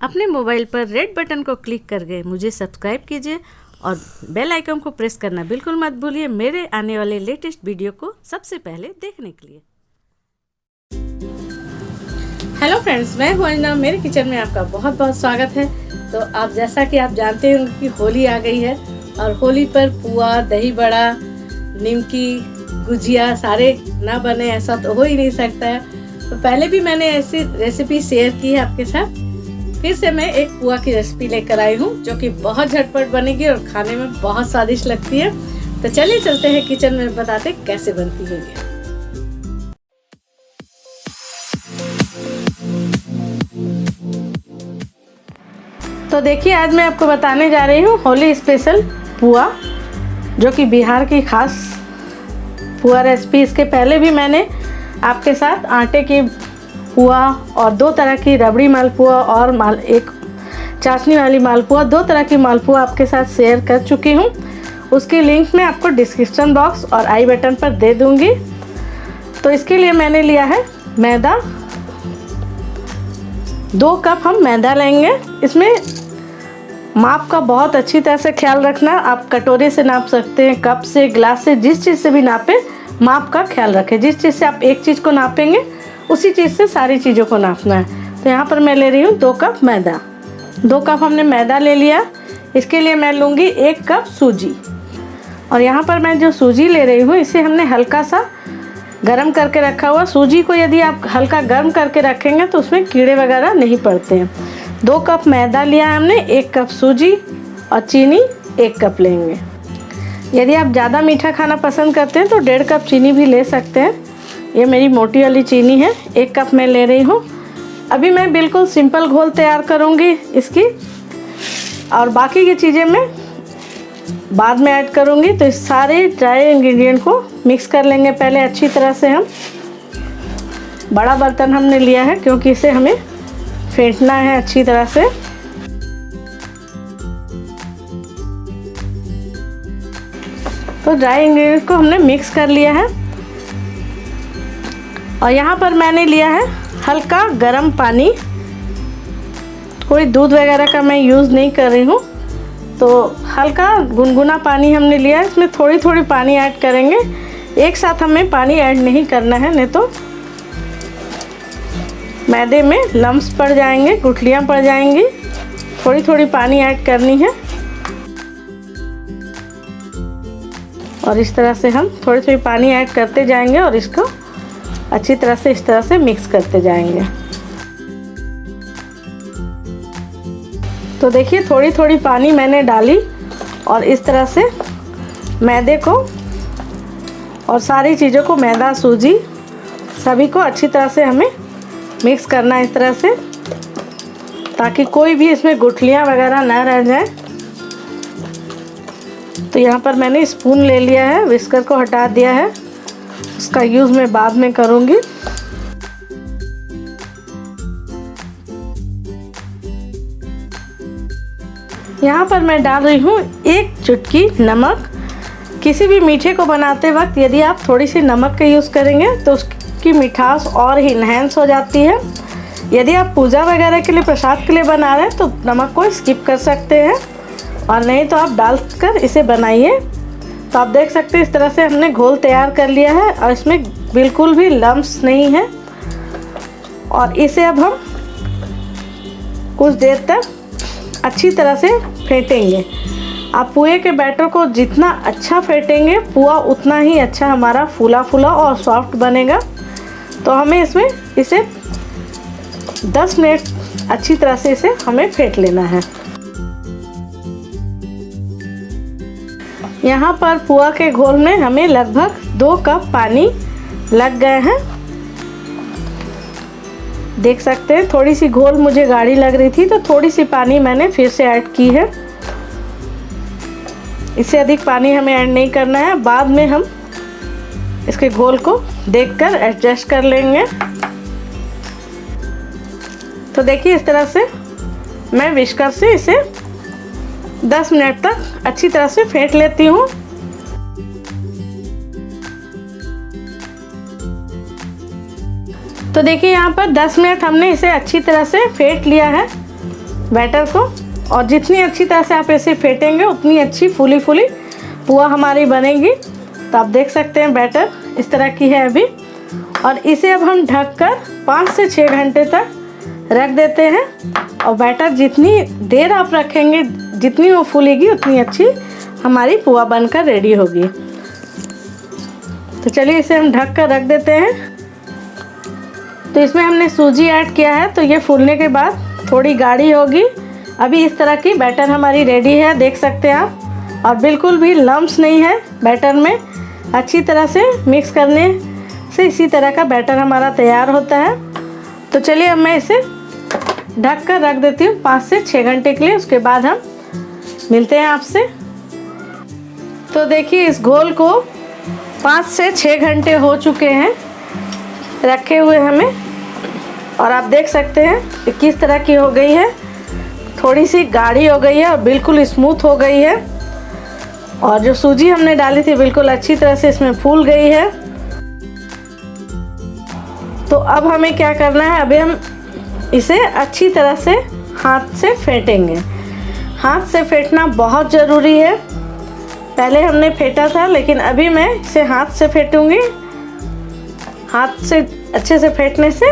अपने मोबाइल पर red button को क्लिक करके मुझे सब्सक्राइब कीजिए और बेल आइकन को प्रेस करना बिल्कुल मत भूलिए मेरे आने वाले लेटेस्ट वीडियो को सबसे पहले देखने के लिए। हेलो फ्रेंड्स, मैं हूं अंजना। मेरे किचन में आपका बहुत बहुत स्वागत है। तो आप जैसा कि आप जानते हैं कि होली आ गई है और होली पर पुआ, दही बड़ा, निमकी, गुजिया सारे ना बने ऐसा तो हो ही नहीं सकता है। तो पहले भी मैंने ऐसी रेसिपी शेयर की है आपके साथ। फिर से मैं एक पुआ की रेसिपी लेकर आई हूँ जो कि बहुत झटपट बनेगी और खाने में बहुत स्वादिष्ट लगती है। तो चलिए चलते हैं किचन में, बताते कैसे बनती है ये। तो देखिए, आज मैं आपको बताने जा रही हूँ होली स्पेशल पुआ, जो कि बिहार की खास पुआ रेसिपी। इसके पहले भी मैंने आपके साथ आटे की पुआ और दो तरह की रबड़ी मालपुआ और एक चाशनी वाली मालपुआ, दो तरह की मालपुआ आपके साथ शेयर कर चुकी हूँ। उसकी लिंक मैं आपको डिस्क्रिप्शन बॉक्स और आई बटन पर दे दूँगी। तो इसके लिए मैंने लिया है मैदा, 2 कप हम मैदा लेंगे। इसमें माप का बहुत अच्छी तरह से ख्याल रखना। आप कटोरे से नाप सकते हैं, कप से, गिलास से, जिस चीज़ से भी नापें, माप का ख्याल रखें। जिस चीज़ से आप एक चीज़ को नापेंगे उसी चीज़ से सारी चीज़ों को नापना है। तो यहाँ पर मैं ले रही हूँ 2 कप मैदा। 2 कप हमने मैदा ले लिया। इसके लिए मैं लूँगी 1 कप सूजी। और यहाँ पर मैं जो सूजी ले रही हूँ इसे हमने हल्का सा गर्म करके रखा हुआ। सूजी को यदि आप हल्का गर्म करके रखेंगे तो उसमें कीड़े वगैरह नहीं पड़ते हैं। 2 कप मैदा लिया है हमने, 1 कप सूजी और चीनी 1 कप लेंगे। यदि आप ज़्यादा मीठा खाना पसंद करते हैं तो 1.5 कप चीनी भी ले सकते हैं। ये मेरी मोटी वाली चीनी है, 1 कप मैं ले रही हूँ। अभी मैं बिल्कुल सिंपल घोल तैयार करूँगी इसकी, और बाकी की चीज़ें मैं बाद में ऐड करूँगी। तो इस सारे ड्राई इंग्रेडिएंट को मिक्स कर लेंगे पहले अच्छी तरह से। हम बड़ा बर्तन हमने लिया है क्योंकि इसे हमें फेंटना है अच्छी तरह से। तो ड्राई इंग्रेडिएंट को हमने मिक्स कर लिया है। और यहाँ पर मैंने लिया है हल्का गर्म पानी। कोई दूध वगैरह का मैं यूज़ नहीं कर रही हूँ। तो हल्का गुनगुना पानी हमने लिया है। इसमें थोड़ी थोड़ी पानी ऐड करेंगे, एक साथ हमें पानी ऐड नहीं करना है, नहीं तो मैदे में लम्स पड़ जाएंगे, गुठलियाँ पड़ जाएंगी। थोड़ी थोड़ी पानी ऐड करनी है और इस तरह से हम थोड़ी थोड़ी पानी ऐड करते जाएंगे और इसको अच्छी तरह से इस तरह से मिक्स करते जाएंगे। तो देखिए, थोड़ी थोड़ी पानी मैंने डाली और इस तरह से मैदे को और सारी चीज़ों को, मैदा, सूजी, सभी को अच्छी तरह से हमें मिक्स करना है इस तरह से, ताकि कोई भी इसमें गुठलियाँ वगैरह ना रह जाए। तो यहाँ पर मैंने स्पून ले लिया है, विस्कर को हटा दिया है, उसका यूज़ मैं बाद में करूँगी। यहाँ पर मैं डाल रही हूँ 1 चुटकी नमक। किसी भी मीठे को बनाते वक्त यदि आप थोड़ी सी नमक का यूज़ करेंगे तो उसकी मिठास और ही इन्हेंस हो जाती है। यदि आप पूजा वगैरह के लिए, प्रसाद के लिए बना रहे हैं तो नमक को स्किप कर सकते हैं, और नहीं तो आप डालकर इसे बनाइए। तो आप देख सकते हैं इस तरह से हमने घोल तैयार कर लिया है और इसमें बिल्कुल भी लम्स नहीं है। और इसे अब हम कुछ देर तक अच्छी तरह से फेंटेंगे। आप पुए के बैटर को जितना अच्छा फेंटेंगे, पुआ उतना ही अच्छा हमारा फूला फूला और सॉफ्ट बनेगा। तो हमें इसमें इसे 10 मिनट अच्छी तरह से इसे हमें फेंट लेना है। यहाँ पर पुआ के घोल में हमें लगभग 2 कप पानी लग गए हैं। देख सकते हैं थोड़ी सी घोल मुझे गाढ़ी लग रही थी तो थोड़ी सी पानी मैंने फिर से ऐड की है। इससे अधिक पानी हमें ऐड नहीं करना है। बाद में हम इसके घोल को देखकर एडजस्ट कर लेंगे। तो देखिए, इस तरह से मैं विस्कर से इसे 10 मिनट तक अच्छी तरह से फेंट लेती हूँ। तो देखिए, यहाँ पर 10 मिनट हमने इसे अच्छी तरह से फेंट लिया है। बैटर को, और जितनी अच्छी तरह से आप इसे फेंटेंगे उतनी अच्छी फूली फूली पुआ हमारी बनेगी। तो आप देख सकते हैं बैटर इस तरह की है अभी। और इसे अब हम ढककर 5 से 6 घंटे तक रख देते हैं। और बैटर जितनी देर आप रखेंगे, जितनी वो फूलेगी उतनी अच्छी हमारी पुआ बनकर रेडी होगी। तो चलिए इसे हम ढक कर रख देते हैं। तो इसमें हमने सूजी ऐड किया है, तो ये फूलने के बाद थोड़ी गाढ़ी होगी। अभी इस तरह की बैटर हमारी रेडी है, देख सकते हैं आप। और बिल्कुल भी लम्स नहीं है बैटर में। अच्छी तरह से मिक्स करने से इसी तरह का बैटर हमारा तैयार होता है। तो चलिए अब मैं इसे ढक कर रख देती हूँ 5 से 6 घंटे के लिए। उसके बाद हम मिलते हैं आपसे। तो देखिए इस घोल को 5 से 6 घंटे हो चुके हैं रखे हुए हमें। और आप देख सकते हैं कि किस तरह की हो गई है। थोड़ी सी गाढ़ी हो गई है और बिल्कुल स्मूथ हो गई है। और जो सूजी हमने डाली थी बिल्कुल अच्छी तरह से इसमें फूल गई है। तो अब हमें क्या करना है, अभी हम इसे अच्छी तरह से हाथ से फेंटेंगे। हाथ से फेंटना बहुत ज़रूरी है। पहले हमने फेंटा था, लेकिन अभी मैं इसे हाथ से फेंटूंगी। हाथ से अच्छे से फेंटने से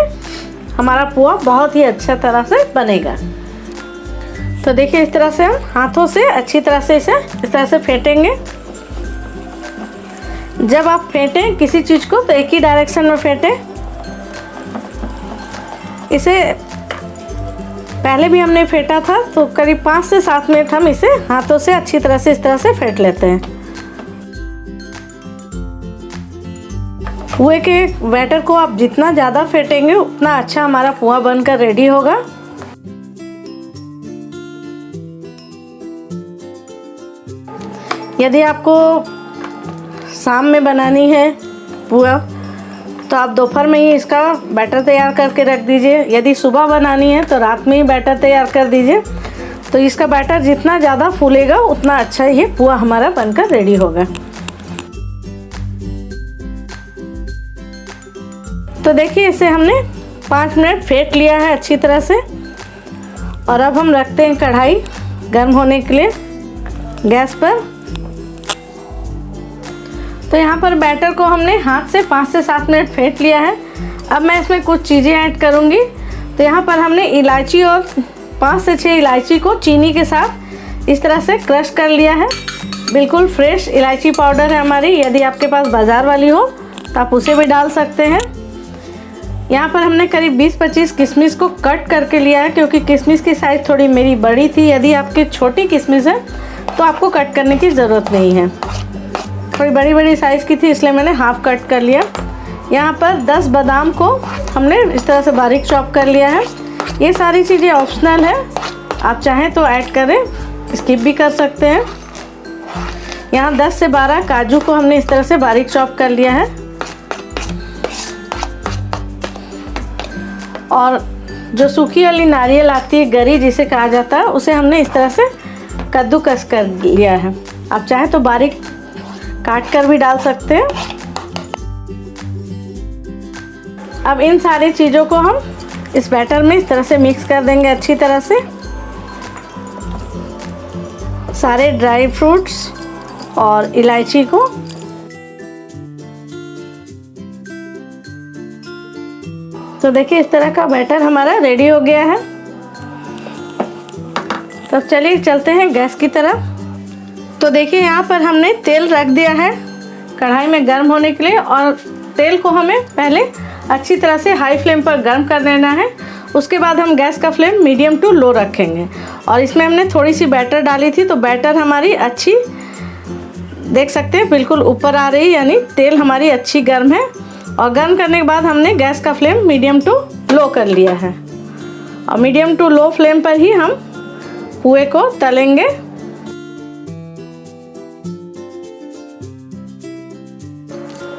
हमारा पुआ बहुत ही अच्छा तरह से बनेगा। तो देखिए इस तरह से हम हाथों से अच्छी तरह से इसे इस तरह से फेंटेंगे। जब आप फेंटें किसी चीज़ को तो एक ही डायरेक्शन में फेंटें। इसे पहले भी हमने फेंटा था, तो करीब 5 से 7 मिनट हम इसे हाथों से अच्छी तरह से इस तरह से फेंट लेते हैं। पुए के बैटर को आप जितना ज़्यादा फेंटेंगे उतना अच्छा हमारा पुआ बनकर रेडी होगा। यदि आपको शाम में बनानी है पुआ तो आप दोपहर में ही इसका बैटर तैयार करके रख दीजिए। यदि सुबह बनानी है तो रात में ही बैटर तैयार कर दीजिए। तो इसका बैटर जितना ज़्यादा फूलेगा उतना अच्छा ये पुआ हमारा बनकर रेडी होगा। तो देखिए इसे हमने 5 मिनट फेंट लिया है अच्छी तरह से। और अब हम रखते हैं कढ़ाई गर्म होने के लिए गैस पर। तो यहाँ पर बैटर को हमने हाथ से 5 से 7 मिनट फेंट लिया है। अब मैं इसमें कुछ चीज़ें ऐड करूँगी। तो यहाँ पर हमने इलायची और 5 से 6 इलायची को चीनी के साथ इस तरह से क्रश कर लिया है। बिल्कुल फ्रेश इलायची पाउडर है हमारी। यदि आपके पास बाज़ार वाली हो तो आप उसे भी डाल सकते हैं। यहाँ पर हमने करीब 20-25 किशमिश को कट करके लिया है, क्योंकि किशमिश की साइज़ थोड़ी मेरी बड़ी थी। यदि आपकी छोटी किशमिश है तो आपको कट करने की ज़रूरत नहीं है। थोड़ी बड़ी बड़ी साइज़ की थी इसलिए मैंने हाफ कट कर लिया। यहाँ पर 10 बादाम को हमने इस तरह से बारीक चॉप कर लिया है। ये सारी चीज़ें ऑप्शनल है, आप चाहें तो ऐड करें, स्किप भी कर सकते हैं। यहाँ 10 से 12 काजू को हमने इस तरह से बारीक चॉप कर लिया है। और जो सूखी वाली नारियल आती है, गरी जिसे कहा जाता है, उसे हमने इस तरह से कद्दूकस कर लिया है। आप चाहें तो बारीक काट कर भी डाल सकते हैं। अब इन सारी चीज़ों को हम इस बैटर में इस तरह से मिक्स कर देंगे अच्छी तरह से। सारे ड्राई फ्रूट्स और इलायची को। तो देखिए इस तरह का बैटर हमारा रेडी हो गया है। तो चलिए चलते हैं गैस की तरफ। तो देखिए यहाँ पर हमने तेल रख दिया है कढ़ाई में गर्म होने के लिए। और तेल को हमें पहले अच्छी तरह से हाई फ्लेम पर गर्म कर लेना है। उसके बाद हम गैस का फ्लेम मीडियम टू लो रखेंगे। और इसमें हमने थोड़ी सी बैटर डाली थी, तो बैटर हमारी अच्छी देख सकते हैं बिल्कुल ऊपर आ रही, यानी तेल हमारी अच्छी गर्म है। और गर्म करने के बाद हमने गैस का फ्लेम मीडियम टू लो कर लिया है। और मीडियम टू लो फ्लेम पर ही हम पुए को तलेंगे।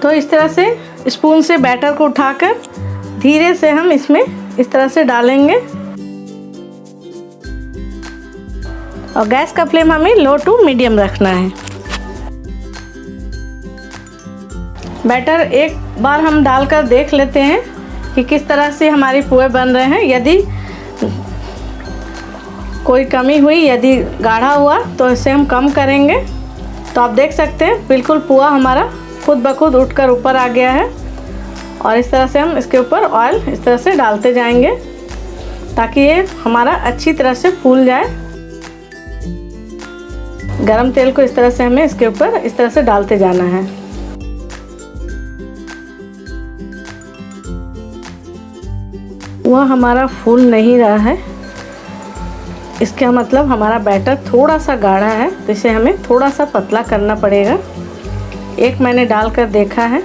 तो इस तरह से स्पून से बैटर को उठाकर धीरे से हम इसमें इस तरह से डालेंगे। और गैस का फ्लेम हमें लो टू मीडियम रखना है। बैटर एक बार हम डालकर देख लेते हैं कि किस तरह से हमारी पुए बन रहे हैं। यदि कोई कमी हुई, यदि गाढ़ा हुआ तो इसे हम कम करेंगे। तो आप देख सकते हैं बिल्कुल पुआ हमारा खुद ब खुद उठकर ऊपर आ गया है। और इस तरह से हम इसके ऊपर ऑयल इस तरह से डालते जाएंगे ताकि ये हमारा अच्छी तरह से फूल जाए। गरम तेल को इस तरह से हमें इसके ऊपर इस तरह से डालते जाना है। वह हमारा फूल नहीं रहा है, इसका मतलब हमारा बैटर थोड़ा सा गाढ़ा है, तो इसे हमें थोड़ा सा पतला करना पड़ेगा। एक मैंने डालकर देखा है।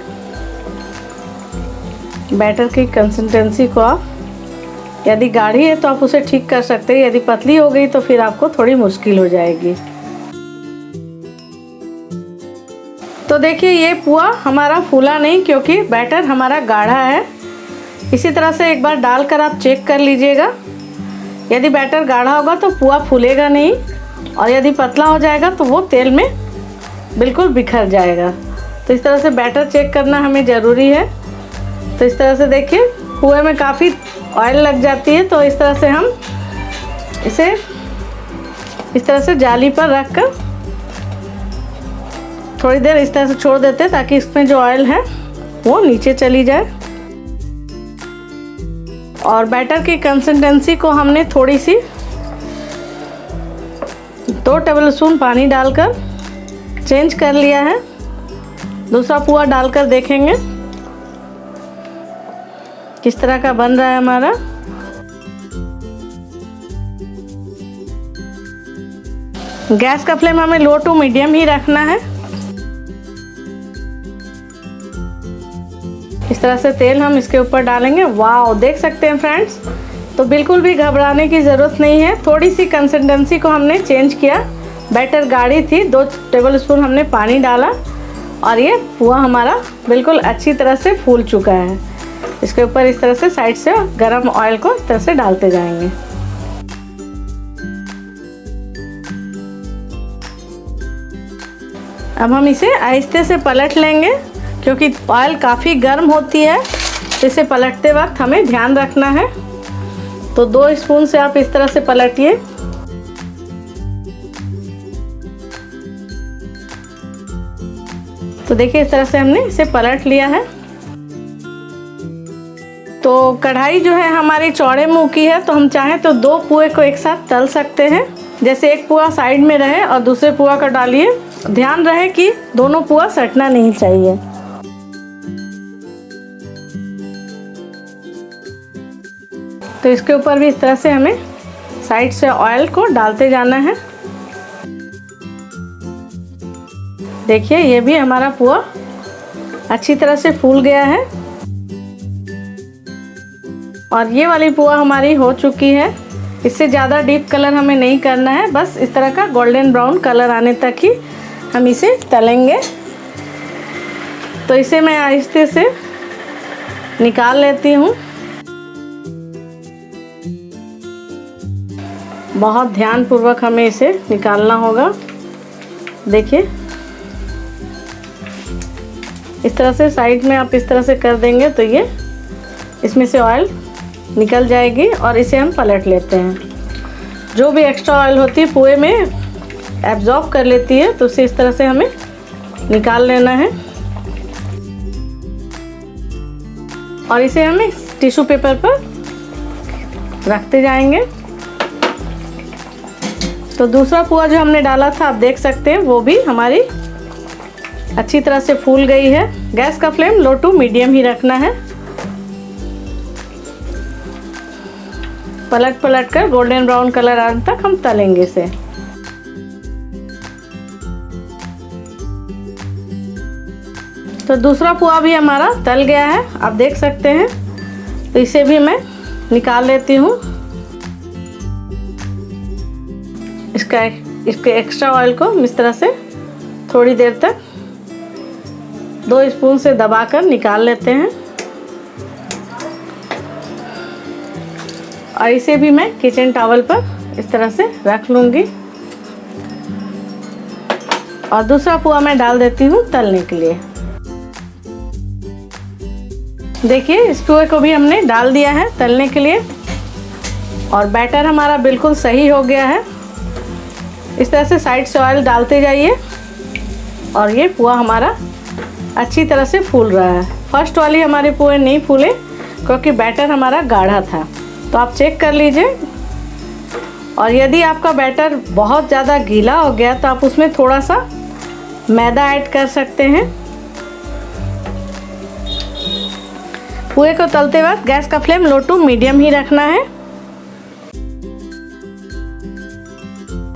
बैटर की कंसिस्टेंसी को आप यदि गाढ़ी है तो आप उसे ठीक कर सकते हैं, यदि पतली हो गई तो फिर आपको थोड़ी मुश्किल हो जाएगी। तो देखिए ये पुआ हमारा फूला नहीं क्योंकि बैटर हमारा गाढ़ा है। इसी तरह से एक बार डालकर आप चेक कर लीजिएगा। यदि बैटर गाढ़ा होगा तो पुआ फूलेगा नहीं, और यदि पतला हो जाएगा तो वो तेल में बिल्कुल बिखर जाएगा। तो इस तरह से बैटर चेक करना हमें ज़रूरी है। तो इस तरह से देखिए पुए में काफ़ी ऑयल लग जाती है, तो इस तरह से हम इसे इस तरह से जाली पर रख कर थोड़ी देर इस तरह से छोड़ देते हैं ताकि इसमें जो ऑयल है वो नीचे चली जाए। और बैटर की कंसिस्टेंसी को हमने थोड़ी सी 2 टेबलस्पून पानी डालकर चेंज कर लिया है। दूसरा पुआ डालकर देखेंगे किस तरह का बन रहा है हमारा। गैस का फ्लेम हमें लो टू मीडियम ही रखना है। इस तरह से तेल हम इसके ऊपर डालेंगे। वाह, देख सकते हैं फ्रेंड्स, तो बिल्कुल भी घबराने की ज़रूरत नहीं है। थोड़ी सी कंसिस्टेंसी को हमने चेंज किया, बैटर गाढ़ी थी, 2 टेबलस्पून हमने पानी डाला और ये पुआ हमारा बिल्कुल अच्छी तरह से फूल चुका है। इसके ऊपर इस तरह से साइड से गरम ऑयल को इस तरह से डालते जाएंगे। अब हम इसे आहिस्ते से पलट लेंगे क्योंकि ऑयल काफ़ी गर्म होती है, तो इसे पलटते वक्त हमें ध्यान रखना है। तो 2 स्पून से आप इस तरह से पलटिए। तो देखिए इस तरह से हमने इसे पलट लिया है। तो कढ़ाई जो है हमारी चौड़े मुंह की है, तो हम चाहें तो 2 पुए को एक साथ तल सकते हैं। जैसे एक पुआ साइड में रहे और दूसरे पुआ का डालिए। ध्यान रहे कि दोनों पुआ सटना नहीं चाहिए। तो इसके ऊपर भी इस तरह से हमें साइड से ऑयल को डालते जाना है। देखिए ये भी हमारा पुआ अच्छी तरह से फूल गया है और ये वाली पुआ हमारी हो चुकी है। इससे ज़्यादा डीप कलर हमें नहीं करना है, बस इस तरह का गोल्डन ब्राउन कलर आने तक ही हम इसे तलेंगे। तो इसे मैं आहिस्ते से निकाल लेती हूँ। बहुत ध्यानपूर्वक हमें इसे निकालना होगा। देखिए इस तरह से साइड में आप इस तरह से कर देंगे तो ये इसमें से ऑयल निकल जाएगी और इसे हम पलट लेते हैं। जो भी एक्स्ट्रा ऑयल होती है पुए में एब्जॉर्ब कर लेती है, तो उसे इस तरह से हमें निकाल लेना है और इसे हमें टिश्यू पेपर पर रखते जाएंगे। तो दूसरा पुआ जो हमने डाला था आप देख सकते हैं वो भी हमारी अच्छी तरह से फूल गई है। गैस का फ्लेम लो टू मीडियम ही रखना है। पलट पलट कर गोल्डन ब्राउन कलर आने तक हम तलेंगे इसे। तो दूसरा पुआ भी हमारा तल गया है, आप देख सकते हैं। तो इसे भी मैं निकाल लेती हूँ। इसके एक्स्ट्रा ऑयल को इस तरह से थोड़ी देर तक 2 स्पून से दबाकर निकाल लेते हैं और इसे भी मैं किचन टॉवल पर इस तरह से रख लूँगी और दूसरा पुआ मैं डाल देती हूँ तलने के लिए। देखिए इस पुए को भी हमने डाल दिया है तलने के लिए। और बैटर हमारा बिल्कुल सही हो गया है। इस तरह से साइड से ऑयल डालते जाइए और ये पुआ हमारा अच्छी तरह से फूल रहा है। फर्स्ट वाली हमारे पुए नहीं फूले क्योंकि बैटर हमारा गाढ़ा था, तो आप चेक कर लीजिए। और यदि आपका बैटर बहुत ज़्यादा गीला हो गया तो आप उसमें थोड़ा सा मैदा ऐड कर सकते हैं। पुए को तलते वक्त गैस का फ्लेम लो टू मीडियम ही रखना है।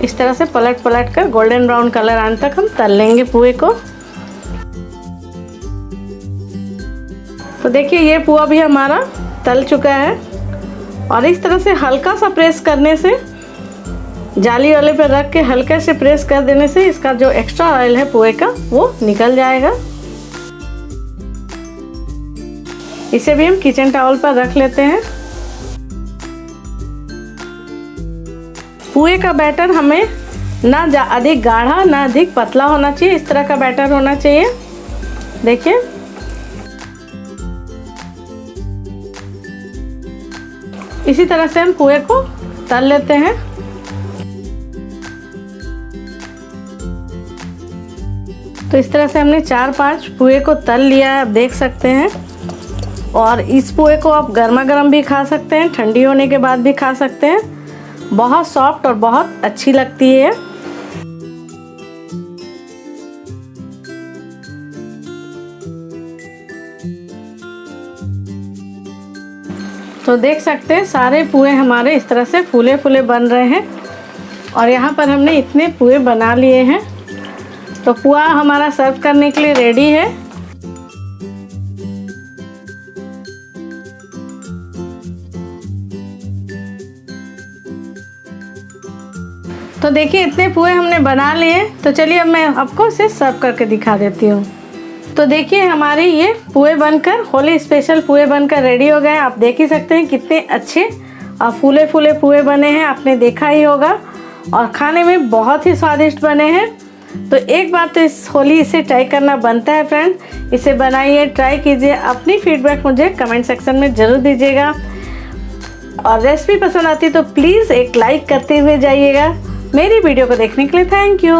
इस तरह से पलट पलट कर गोल्डन ब्राउन कलर आने तक हम तल लेंगे पुए को। तो देखिए ये पुआ भी हमारा तल चुका है और इस तरह से हल्का सा प्रेस करने से, जाली वाले पर रख के हल्के से प्रेस कर देने से इसका जो एक्स्ट्रा ऑयल है पुए का वो निकल जाएगा। इसे भी हम किचन टॉवल पर रख लेते हैं। पुए का बैटर हमें ना अधिक गाढ़ा ना अधिक पतला होना चाहिए, इस तरह का बैटर होना चाहिए। देखिए इसी तरह से हम पुए को तल लेते हैं। तो इस तरह से हमने 4-5 पुए को तल लिया है, आप देख सकते हैं। और इस पुए को आप गर्मा गर्म भी खा सकते हैं, ठंडी होने के बाद भी खा सकते हैं। बहुत सॉफ्ट और बहुत अच्छी लगती है। तो देख सकते हैं सारे पुए हमारे इस तरह से फूले फूले बन रहे हैं और यहाँ पर हमने इतने पुए बना लिए हैं। तो पुआ हमारा सर्व करने के लिए रेडी है। तो देखिए इतने पुए हमने बना लिए। तो चलिए अब मैं आपको इसे सर्व करके दिखा देती हूँ। तो देखिए हमारे ये पुए बनकर, होली स्पेशल पुए बनकर रेडी हो गए। आप देख ही सकते हैं कितने अच्छे और फूले फूले पुए बने हैं, आपने देखा ही होगा। और खाने में बहुत ही स्वादिष्ट बने हैं। तो एक बार तो इस होली इसे ट्राई करना बनता है फ्रेंड। इसे बनाइए, ट्राई कीजिए, अपनी फीडबैक मुझे कमेंट सेक्शन में ज़रूर दीजिएगा। और रेसिपी पसंद आती तो प्लीज़ एक लाइक करते हुए जाइएगा। मेरी वीडियो को देखने के लिए थैंक यू।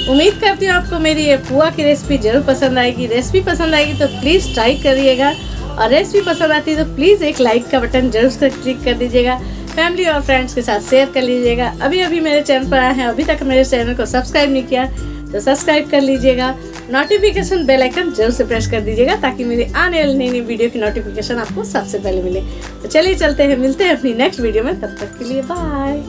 उम्मीद करती हूँ आपको मेरी ये पुआ की रेसिपी ज़रूर पसंद आएगी। रेसिपी पसंद आएगी तो प्लीज़ ट्राई करिएगा और रेसिपी पसंद आती है तो प्लीज़ एक लाइक का बटन जरूर क्लिक कर दीजिएगा। फैमिली और फ्रेंड्स के साथ शेयर कर लीजिएगा। अभी अभी मेरे चैनल पर आए हैं, अभी तक मेरे चैनल को सब्सक्राइब नहीं किया तो सब्सक्राइब कर लीजिएगा। नोटिफिकेशन बेल आइकन जरूर से प्रेस कर दीजिएगा ताकि मेरी आने वाली नई नई वीडियो की नोटिफिकेशन आपको सबसे पहले मिले। तो चलिए चलते हैं, मिलते हैं अपनी नेक्स्ट वीडियो में। तब तक के लिए बाय।